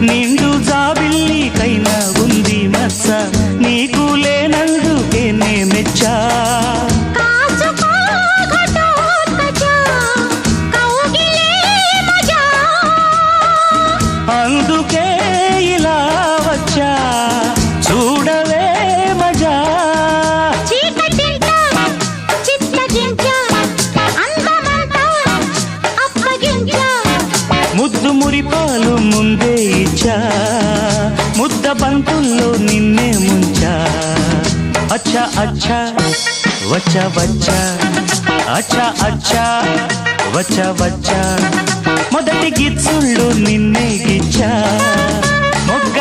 నిండు జాబిల్లికైనా ఉంది మచ్చ, నీకు లేనందుకే నే మెచ్చా. అందుకే ఇలా వచ్చా, చూడవే మజా. ముద్దు మురిపాలు ముందే ఇచ్చా, ముద్ద బంతుల్లో నిన్నే ముంచా. అచ్చా అచ్చా వచ్చా వచ్చా, అచ్చా అచ్చా వచ్చా వచ్చా, మొదటి గిచ్చుళ్ళు నిన్నే గిచ్చా. మొగ్గ